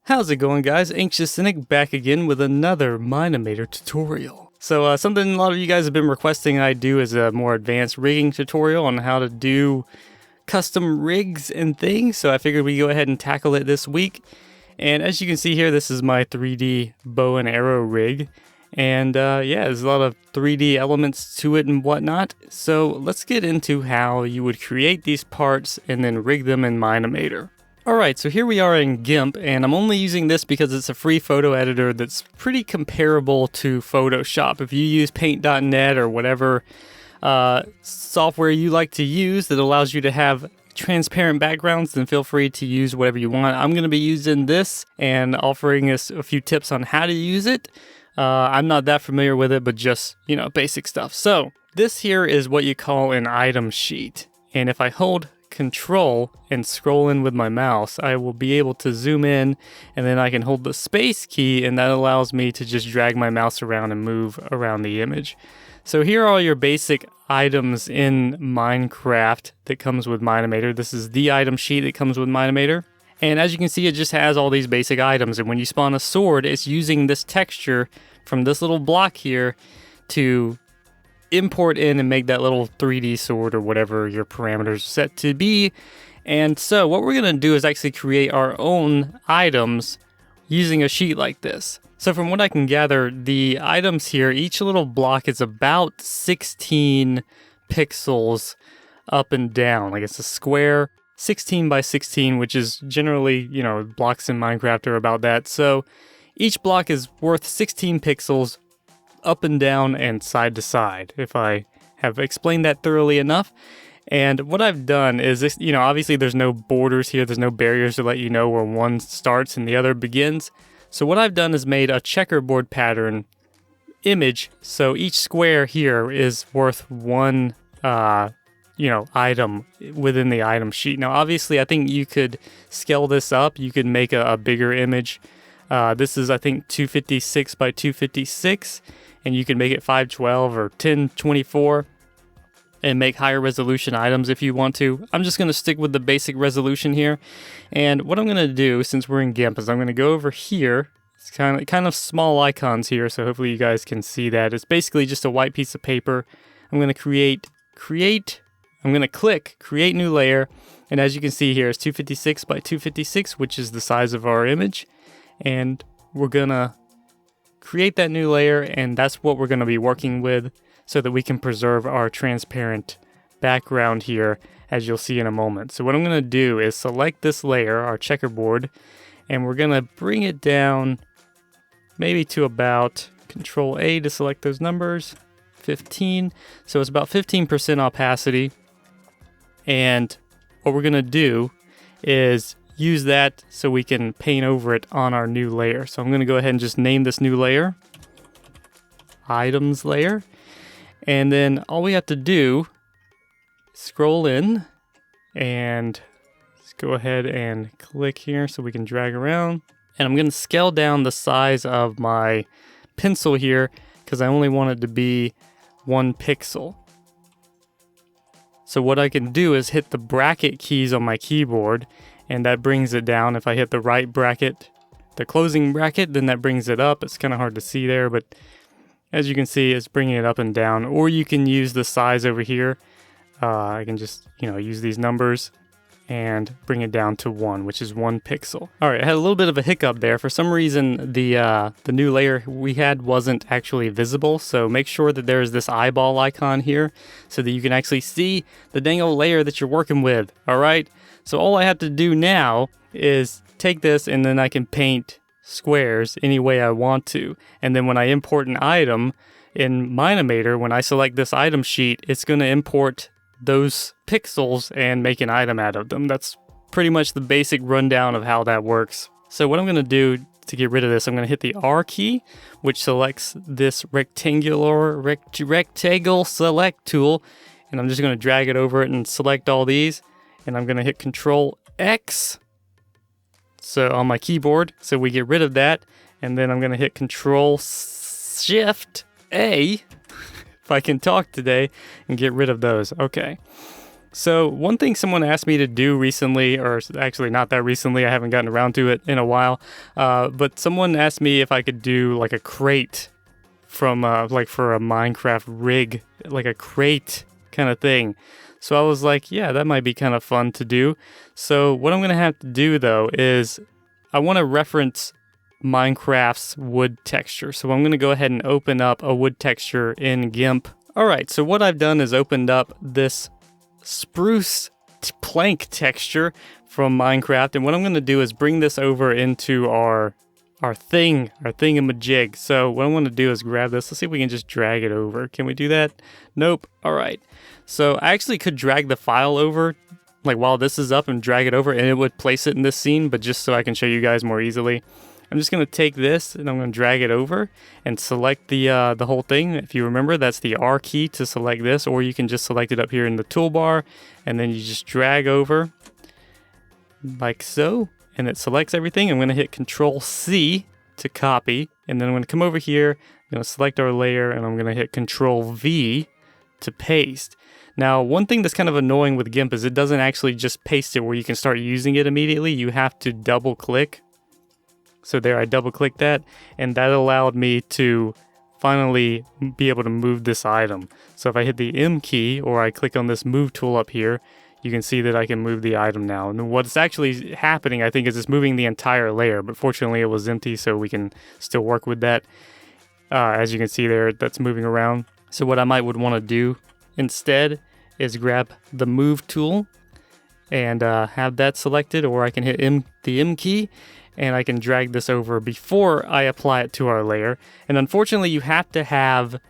How's it going, guys? Anxious Cynic back again with another Mine-imator tutorial. So something a lot of you guys have been requesting I do is a more advanced rigging tutorial on how to do custom rigs and things. So I figured we'd go ahead and tackle it this week. And as you can see here, this is my 3D bow and arrow rig. And yeah, there's a lot of 3D elements to it and whatnot. So let's get into how you would create these parts and then rig them in Mine-imator. Alright, so here we are in Gimp, and I'm only using this because it's a free photo editor that's pretty comparable to Photoshop. If you use paint.net or whatever software you like to use that allows you to have transparent backgrounds, then feel free to use whatever you want. I'm going to be using this and offering us a few tips on how to use it. I'm not that familiar with it, but just, basic stuff. So this here is what you call an item sheet. And if I hold Control and scroll in with my mouse, I will be able to zoom in, and then I can hold the space key, and that allows me to just drag my mouse around and move around the image. So here are all your basic items in Minecraft that comes with Mine-imator. This is the item sheet that comes with Mine-imator. And as you can see, it just has all these basic items. And when you spawn a sword, it's using this texture from this little block here to import in and make that little 3D sword or whatever your parameters are set to be. And so what we're going to do is actually create our own items using a sheet like this. So from what I can gather, the items here, each little block is about 16 pixels up and down. Like it's a square, 16 by 16, which is generally, blocks in Minecraft are about that. So each block is worth 16 pixels up and down and side to side, if I have explained that thoroughly enough. And what I've done is this, obviously there's no borders here, there's no barriers to let you know where one starts and the other begins. So what I've done is made a checkerboard pattern image, so each square here is worth one item within the item sheet. Now obviously I think you could scale this up, you could make a bigger image. This is I think 256 by 256, and you can make it 512 or 1024 and make higher resolution items if you want to. I'm just going to stick with the basic resolution here. And what I'm going to do, since we're in Gimp, is I'm going to go over here. It's kind of small icons here, so hopefully you guys can see that. It's basically just a white piece of paper. I'm going to I'm going to click create new layer, and as you can see here, it's 256 by 256, which is the size of our image. And we're going to create that new layer, and that's what we're going to be working with so that we can preserve our transparent background here, as you'll see in a moment. So what I'm going to do is select this layer, our checkerboard, and we're going to bring it down maybe to about Control A to select those numbers, 15. So it's about 15% opacity. And what we're going to do is use that so we can paint over it on our new layer. So I'm going to go ahead and just name this new layer Items Layer. And then all we have to do is scroll in and let's go ahead and click here so we can drag around. And I'm going to scale down the size of my pencil here because I only want it to be 1 pixel. So what I can do is hit the bracket keys on my keyboard, and that brings it down. If I hit the right bracket, the closing bracket, then that brings it up. It's kind of hard to see there, but as you can see, it's bringing it up and down. Or you can use the size over here. I can just, use these numbers and bring it down to 1, which is 1 pixel. All right, I had a little bit of a hiccup there. For some reason, the new layer we had wasn't actually visible. So make sure that there's this eyeball icon here so that you can actually see the dang old layer that you're working with. All right. So all I have to do now is take this, and then I can paint squares any way I want to. And then when I import an item in Mine-imator, when I select this item sheet, it's going to import those pixels and make an item out of them. That's pretty much the basic rundown of how that works. So what I'm going to do to get rid of this, I'm going to hit the R key, which selects this rectangle select tool, and I'm just going to drag it over it and select all these. And I'm going to hit Control X so on my keyboard, so we get rid of that. And then I'm going to hit Control Shift A if I can talk today, and get rid of those. Okay. So one thing someone asked me to do recently, or actually not that recently, I haven't gotten around to it in a while, but someone asked me if I could do like a crate from like for a Minecraft rig, like a crate kind of thing. So I was like, yeah, that might be kind of fun to do. So what I'm going to have to do though is I want to reference Minecraft's wood texture. So I'm going to go ahead and open up a wood texture in Gimp. All right, so what I've done is opened up this spruce plank texture from Minecraft, and what I'm going to do is bring this over into our thingamajig. So what I want to do is grab this. Let's see if we can just drag it over. Can we do that? Nope. All right. So I actually could drag the file over like while this is up and drag it over, and it would place it in this scene, but just so I can show you guys more easily, I'm just going to take this and I'm going to drag it over and select the whole thing. If you remember, that's the R key to select this, or you can just select it up here in the toolbar, and then you just drag over like so, and it selects everything. I'm going to hit Control C to copy, and then I'm going to come over here, I'm going to select our layer, and I'm going to hit Control V to paste. Now, one thing that's kind of annoying with Gimp is it doesn't actually just paste it where you can start using it immediately. You have to double click. So there, I double clicked that, and that allowed me to finally be able to move this item. So if I hit the M key, or I click on this move tool up here, you can see that I can move the item now. And what's actually happening, I think, is it's moving the entire layer, but fortunately it was empty, so we can still work with that. As you can see there, that's moving around. So what I would want to do instead is grab the move tool and have that selected, or I can hit the M key, and I can drag this over before I apply it to our layer. And unfortunately, you have to have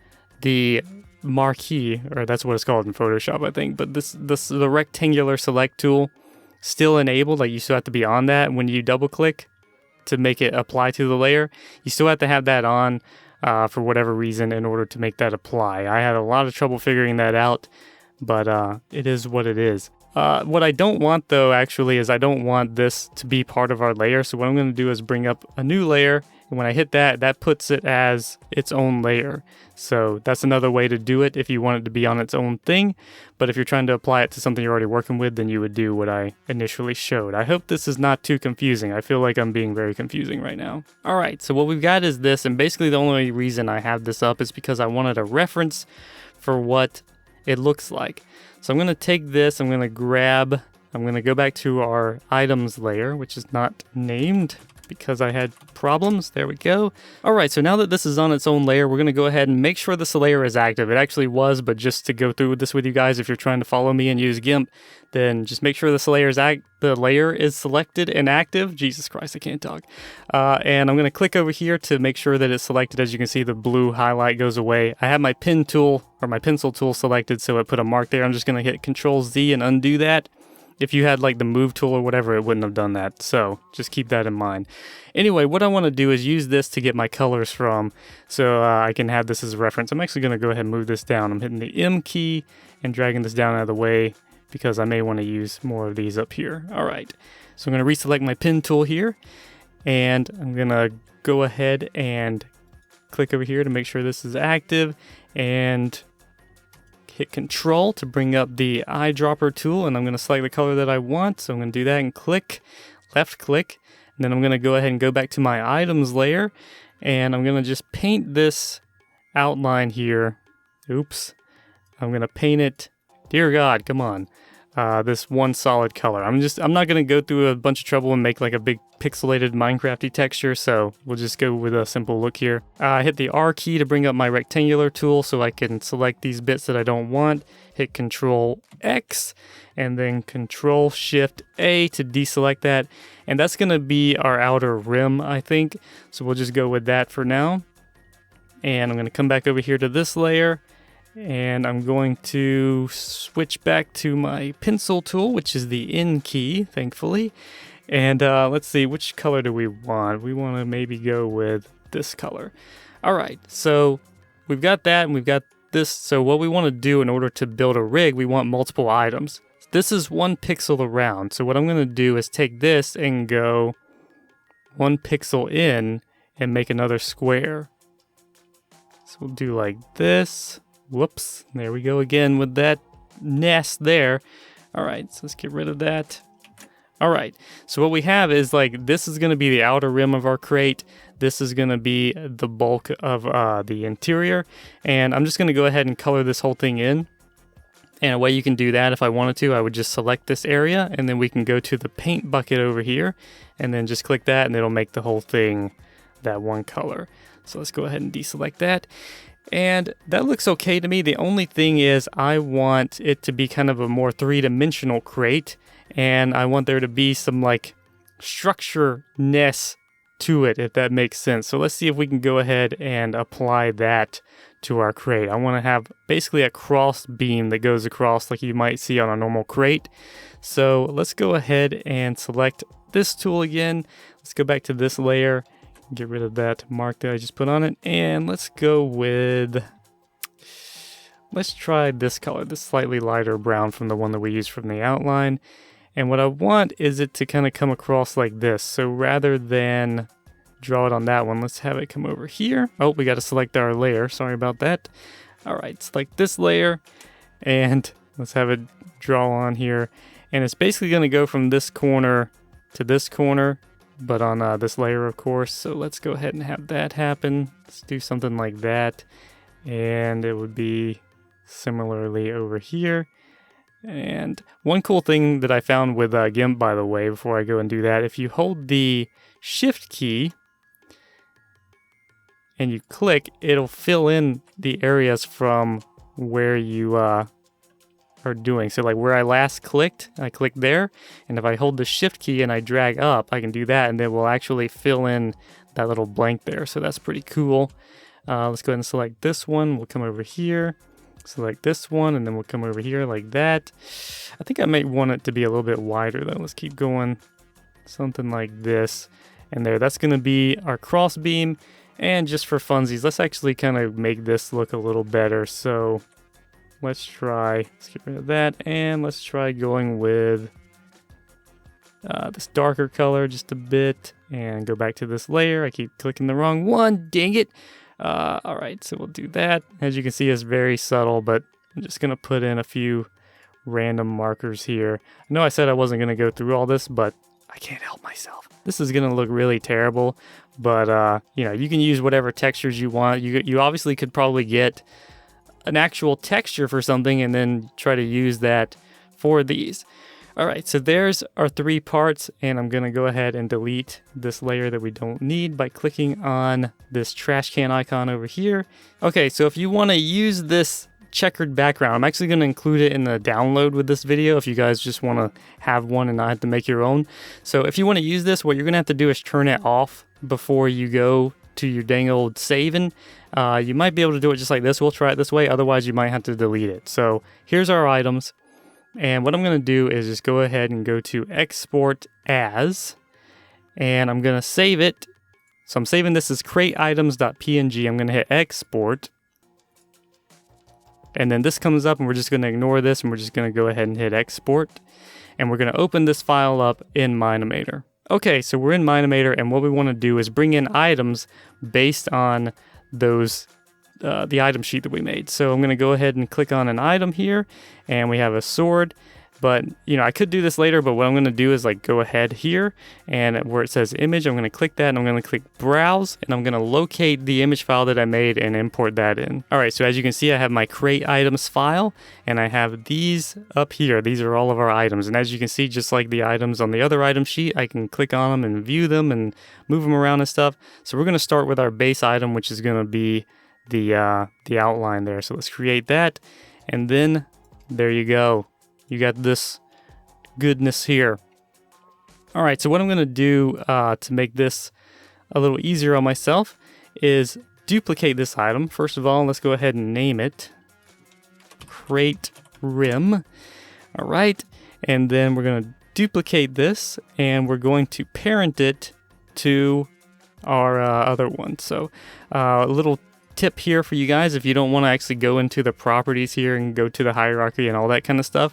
the marquee, or that's what it's called in Photoshop, I think. But the rectangular select tool still enabled. Like, you still have to be on that. When you double click to make it apply to the layer, you still have to have that on for whatever reason in order to make that apply. I had a lot of trouble figuring that out, but it is what it is. What I don't want though, actually, is I don't want this to be part of our layer. So what I'm going to do is bring up a new layer, and when I hit that, that puts it as its own layer. So that's another way to do it if you want it to be on its own thing. But if you're trying to apply it to something you're already working with, then you would do what I initially showed. I hope this is not too confusing. I feel like I'm being very confusing right now. All right, so what we've got is this, and basically the only reason I have this up is because I wanted a reference for what it looks like. So I'm going to take this, I'm going to go back to our items layer, which is not named because I had problems. There we go. All right, so now that this is on its own layer, we're going to go ahead and make sure this layer is active. It actually was, but just to go through this with you guys, if you're trying to follow me and use Gimp, then just make sure the layer is selected and active. Jesus Christ, I can't talk. And I'm going to click over here to make sure that it's selected. As you can see, the blue highlight goes away. I have my pen tool, or my pencil tool, selected, so it put a mark there. I'm just going to hit Control Z and undo that. If you had like the move tool or whatever, it wouldn't have done that. So just keep that in mind. Anyway, what I want to do is use this to get my colors from, so I can have this as a reference. I'm actually going to go ahead and move this down. I'm hitting the M key and dragging this down out of the way because I may want to use more of these up here. All right, so I'm going to reselect my pen tool here, and I'm going to go ahead and click over here to make sure this is active, and hit Control to bring up the eyedropper tool, and I'm going to select the color that I want. So I'm going to do that and click, left click, and then I'm going to go ahead and go back to my items layer, and I'm going to just paint this outline here. Oops. I'm going to paint it, dear God, come on, this one solid color. I'm not going to go through a bunch of trouble and make like a big pixelated Minecrafty texture, so we'll just go with a simple look here. I hit the R key to bring up my rectangular tool so I can select these bits that I don't want. Hit Control X and then Control Shift A to deselect that, and that's going to be our outer rim, I think. So we'll just go with that for now. And I'm going to come back over here to this layer, and I'm going to switch back to my pencil tool, which is the N key, thankfully. And let's see, which color do we want? We want to maybe go with this color. All right, so we've got that and we've got this. So what we want to do in order to build a rig, we want multiple items. This is 1 pixel around. So what I'm going to do is take this and go 1 pixel in and make another square. So we'll do like this. Whoops, there we go again with that nest there. All right, so let's get rid of that. All right, so what we have is like, this is going to be the outer rim of our crate. This is going to be the bulk of the interior. And I'm just going to go ahead and color this whole thing in. And a way you can do that, if I wanted to, I would just select this area, and then we can go to the paint bucket over here, and then just click that, and it'll make the whole thing that one color. So let's go ahead and deselect that. And that looks okay to me. The only thing is I want it to be kind of a more three-dimensional crate, and I want there to be some like structure-ness to it, if that makes sense. So let's see if we can go ahead and apply that to our crate. I want to have basically a cross beam that goes across like you might see on a normal crate. So let's go ahead and select this tool again. Let's go back to this layer, get rid of that mark that I just put on it, and let's go with, let's try this color, this slightly lighter brown from the one that we used from the outline. And what I want is it to kind of come across like this. So rather than draw it on that one, let's have it come over here. Oh, we got to select our layer. Sorry about that. All right, select this layer and let's have it draw on here. And it's basically going to go from this corner to this corner, but on this layer, of course. So let's go ahead and have that happen. Let's do something like that. And it would be similarly over here. And one cool thing that I found with Gimp, by the way, before I go and do that, if you hold the Shift key and you click, it'll fill in the areas from where you are doing. So like where I last clicked, I click there, and if I hold the Shift key and I drag up, I can do that, and then we'll actually fill in that little blank there. So that's pretty cool. Let's go ahead and select this one. We'll come over here. Select this one, and then we'll come over here like that. I think I might want it to be a little bit wider though. Let's keep going. Something like this. And there, that's going to be our cross beam. And just for funsies, let's actually kind of make this look a little better. So let's get rid of that, and let's try going with this darker color just a bit, and go back to this layer. I keep clicking the wrong one, dang it. All right, so we'll do that. As you can see, it's very subtle, but I'm just going to put in a few random markers here. I know I said I wasn't going to go through all this, but I can't help myself. This is going to look really terrible, but you know, you can use whatever textures you want. You obviously could probably get an actual texture for something and then try to use that for these. All right, so there's our three parts, and I'm gonna go ahead and delete this layer that we don't need by clicking on this trash can icon over here. Okay, so if you wanna use this checkered background, I'm actually gonna include it in the download with this video if you guys just wanna have one and not have to make your own. So if you wanna use this, what you're gonna have to do is turn it off before you go to your dang old saving. You might be able to do it just like this. We'll try it this way, otherwise you might have to delete it. So here's our items. And what I'm going to do is just go ahead and go to Export As, and I'm going to save it. So I'm saving this as crateitems.png. I'm going to hit Export, and then this comes up, and we're just going to ignore this, and we're just going to go ahead and hit Export, and we're going to open this file up in Mine-imator. Okay, so we're in Mine-imator, and what we want to do is bring in items based on those the item sheet that we made. So I'm going to go ahead and click on an item here, and we have a sword. But you know, I could do this later, but what I'm going to do is like go ahead here, and where it says image, I'm going to click that, and I'm going to click browse, and I'm going to locate the image file that I made and import that in. All right, so as you can see, I have my crate items file, and I have these up here. These are all of our items, and as you can see, just like the items on the other item sheet, I can click on them and view them and move them around and stuff. So we're going to start with our base item, which is going to be the outline there. So let's create that, and then there you go. You got this goodness here. All right, so what I'm going to do to make this a little easier on myself is duplicate this item. First of all, let's go ahead and name it Crate Rim. All right, and then we're going to duplicate this, and we're going to parent it to our other one. So a little tip here for you guys, if you don't want to actually go into the properties here and go to the hierarchy and all that kind of stuff,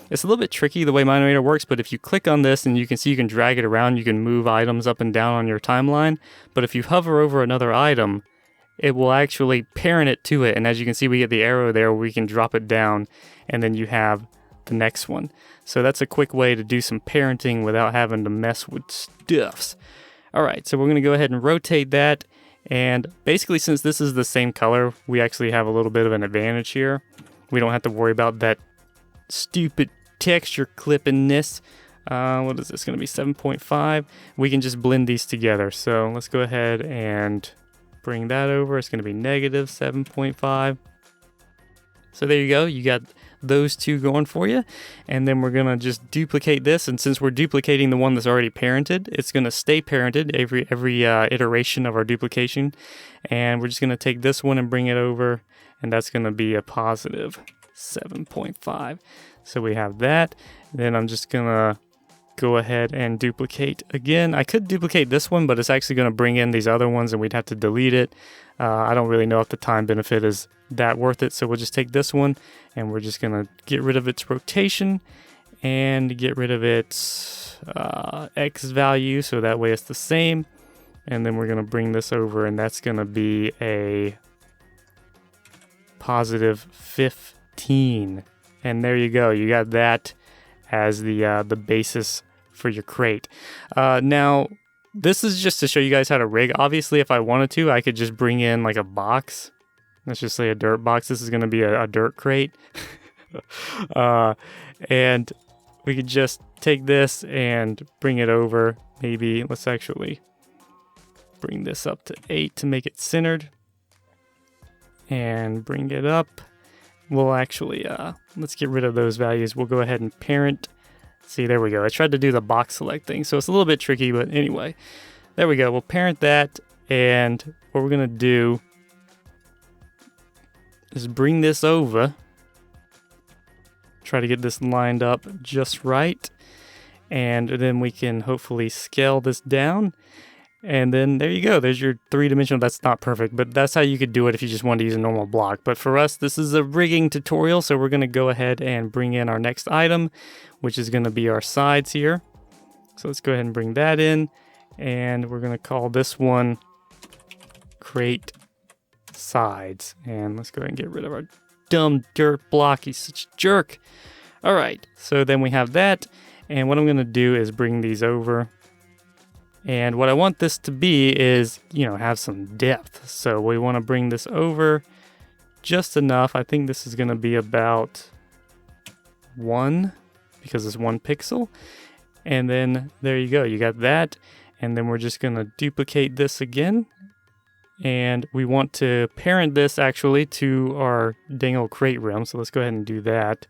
it's a little bit tricky the way Mine-imator works, but if you click on this, and you can see you can drag it around, you can move items up and down on your timeline, but if you hover over another item, it will actually parent it to it. And as you can see, we get the arrow there where we can drop it down, and then you have the next one. So that's a quick way to do some parenting without having to mess with stuffs. All right, so we're going to go ahead and rotate that. And basically, since this is the same color, we actually have a little bit of an advantage here. We don't have to worry about that stupid texture clippiness. What is this going to be, 7.5? We can just blend these together. So let's go ahead and bring that over. It's going to be negative 7.5. So there you go. You got those two going for you. And then we're going to just duplicate this. And since we're duplicating the one that's already parented, it's going to stay parented every iteration of our duplication. And we're just going to take this one and bring it over. And that's going to be a positive 7.5. So we have that. Then I'm just going to go ahead and duplicate again. I could duplicate this one, but it's actually going to bring in these other ones and we'd have to delete it. I don't really know if the time benefit is that worth it. So we'll just take this one and we're just going to get rid of its rotation and get rid of its X value. So that way it's the same. And then we're going to bring this over and that's going to be a positive 15. And there you go. You got that as the basis for your crate. Now, this is just to show you guys how to rig. Obviously, if I wanted to, I could just bring in like a box. Let's just say a dirt box. This is going to be a dirt crate. And we could just take this and bring it over. Maybe let's actually bring this up to 8 to make it centered. And bring it up. We'll actually, let's get rid of those values. We'll go ahead and parent. See, there we go. I tried to do the box select thing, so it's a little bit tricky, but anyway. There we go. We'll parent that, and what we're going to do is bring this over. Try to get this lined up just right, and then we can hopefully scale this down. And then there you go. There's your three-dimensional. That's not perfect, but that's how you could do it if you just wanted to use a normal block. But for us, this is a rigging tutorial, so we're going to go ahead and bring in our next item, which is going to be our sides here. So let's go ahead and bring that in, and we're going to call this one Crate Sides. And let's go ahead and get rid of our dumb dirt block. He's such a jerk. All right, so then we have that, and what I'm going to do is bring these over. And what I want this to be is, have some depth. So we want to bring this over just enough. I think this is going to be about 1 because it's 1 pixel. And then there you go. You got that. And then we're just going to duplicate this again. And we want to parent this actually to our dang old crate rim. So let's go ahead and do that.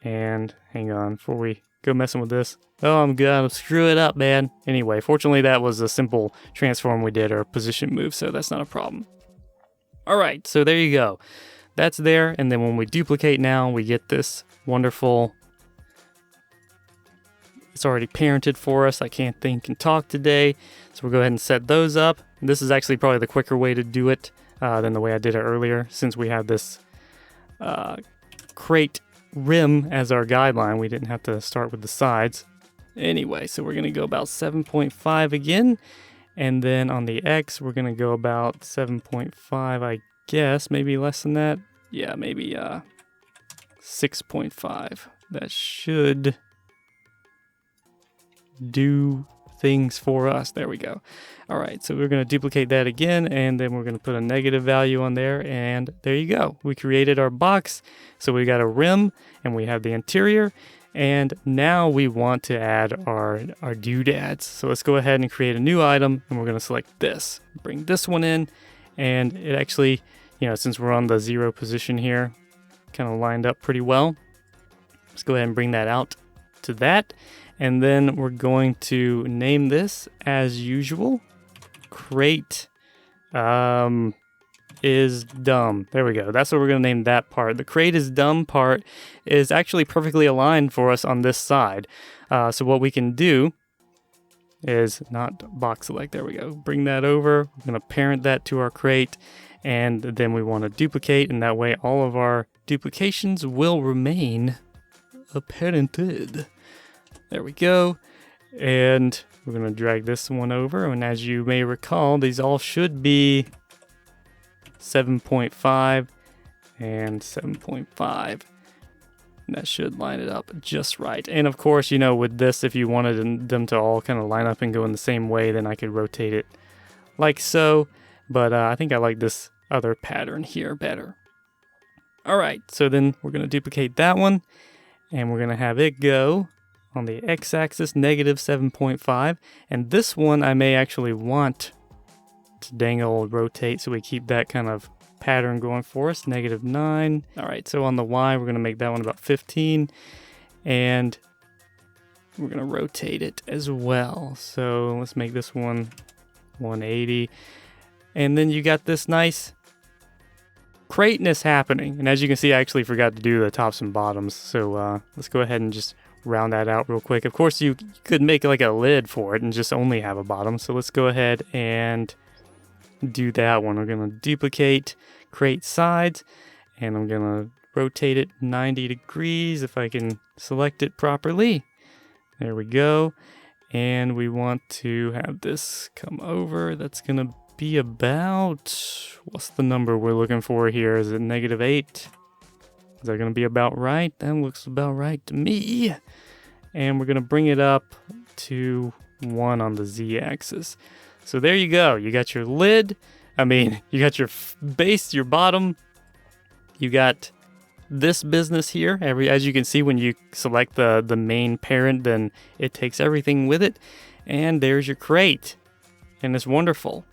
And hang on before we go messing with this. Oh, I'm gonna screw it up, man. Anyway, fortunately that was a simple transform we did, or position move, so that's not a problem. All right, so there you go. That's there, and then when we duplicate now, we get this wonderful... It's already parented for us. I can't think and talk today, so we'll go ahead and set those up. This is actually probably the quicker way to do it than the way I did it earlier, since we have this crate rim as our guideline. We didn't have to start with the sides. Anyway, so we're going to go about 7.5 again. And then on the X, we're going to go about 7.5, I guess. Maybe less than that. Yeah, maybe 6.5. That should do things for us. There we go. All right, so we're going to duplicate that again, and then we're going to put a negative value on there, and there you go. We created our box. So we got a rim, and we have the interior. And now we want to add our doodads. So let's go ahead and create a new item, and we're going to select this. Bring this one in, and it actually, since we're on the 0 position here, kind of lined up pretty well. Let's go ahead and bring that out to that. And then we're going to name this as usual. Crate is dumb. There we go. That's what we're going to name that part. The crate is dumb part is actually perfectly aligned for us on this side. So what we can do is not box select. There we go. Bring that over. We're going to parent that to our crate. And then we want to duplicate. And that way all of our duplications will remain parented. There we go. And we're going to drag this one over. And as you may recall, these all should be 7.5, and 7.5. And that should line it up just right. And of course, you know, with this, if you wanted them to all kind of line up and go in the same way, then I could rotate it like so. But I think I like this other pattern here better. All right, so then we're going to duplicate that one, and we're going to have it go on the x-axis, negative 7.5. And this one I may actually want to dangle rotate, so we keep that kind of pattern going for us, negative 9. All right, so on the y, we're going to make that one about 15, and we're going to rotate it as well. So let's make this one 180. And then you got this nice crateness happening. And as you can see, I actually forgot to do the tops and bottoms. So let's go ahead and just round that out real quick. Of course, you could make like a lid for it and just only have a bottom. So let's go ahead and do that one. We're going to duplicate, create sides, and I'm going to rotate it 90 degrees if I can select it properly. There we go. And we want to have this come over. That's going to be about, what's the number we're looking for here? Is it negative 8? Is that going to be about right? That looks about right to me. And we're going to bring it up to 1 on the z-axis. So there you go. You got your lid. You got your base, your bottom. You got this business here. As you can see, when you select the main parent, then it takes everything with it. And there's your crate. And it's wonderful.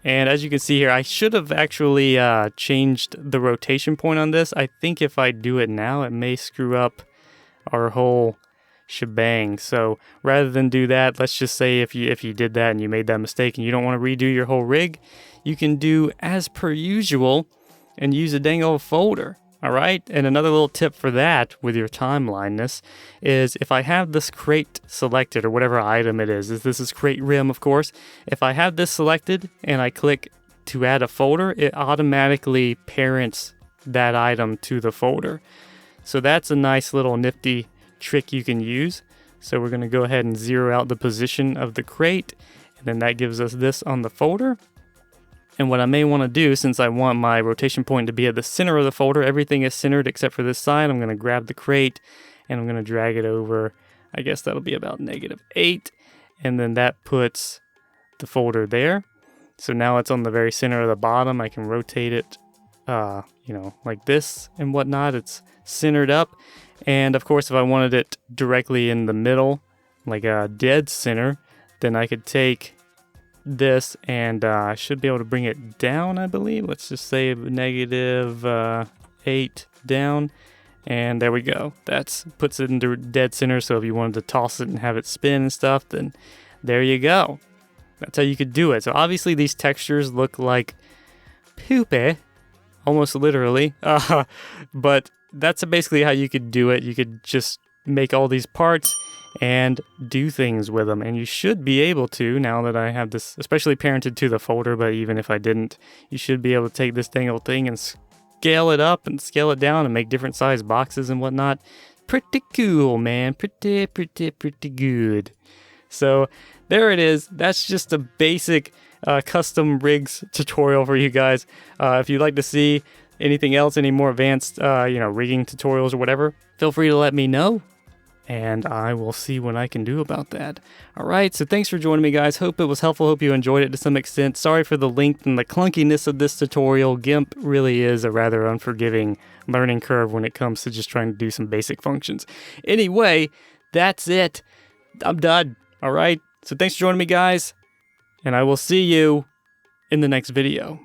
And as you can see here, I should have actually changed the rotation point on this. I think if I do it now, it may screw up our whole shebang. So rather than do that, let's just say if you did that and you made that mistake and you don't want to redo your whole rig, you can do as per usual and use a dang old folder. All right. And another little tip for that with your timeliness is if I have this crate selected, or whatever item it is this is crate rim, of course. If I have this selected and I click to add a folder, it automatically parents that item to the folder. So that's a nice little nifty trick you can use. So we're going to go ahead and zero out the position of the crate, and then that gives us this on the folder. And what I may want to do, since I want my rotation point to be at the center of the folder, everything is centered except for this side, I'm going to grab the crate and I'm going to drag it over. I guess that'll be about negative 8. And then that puts the folder there. So now it's on the very center of the bottom. I can rotate it, like this and whatnot. It's centered up. And of course, if I wanted it directly in the middle, like a dead center, then I could take this and I should be able to bring it down, I believe. Let's just say negative 8 down, and there we go. That puts it into dead center. So if you wanted to toss it and have it spin and stuff, then there you go. That's how you could do it. So obviously these textures look like poopy, almost literally, but that's basically how you could do it. You could just make all these parts and do things with them, and you should be able to, now that I have this especially parented to the folder, but even if I didn't, you should be able to take this dang old thing and scale it up and scale it down and make different size boxes and whatnot. Pretty cool, man. Pretty good. So there it is. That's just a basic custom rigs tutorial for you guys. If you'd like to see anything else, any more advanced rigging tutorials or whatever, feel free to let me know, and I will see what I can do about that. All right, so thanks for joining me, guys. Hope it was helpful. Hope you enjoyed it to some extent. Sorry for the length and the clunkiness of this tutorial. Gimp really is a rather unforgiving learning curve when it comes to just trying to do some basic functions. Anyway, that's it. I'm done. All right, so thanks for joining me, guys, and I will see you in the next video.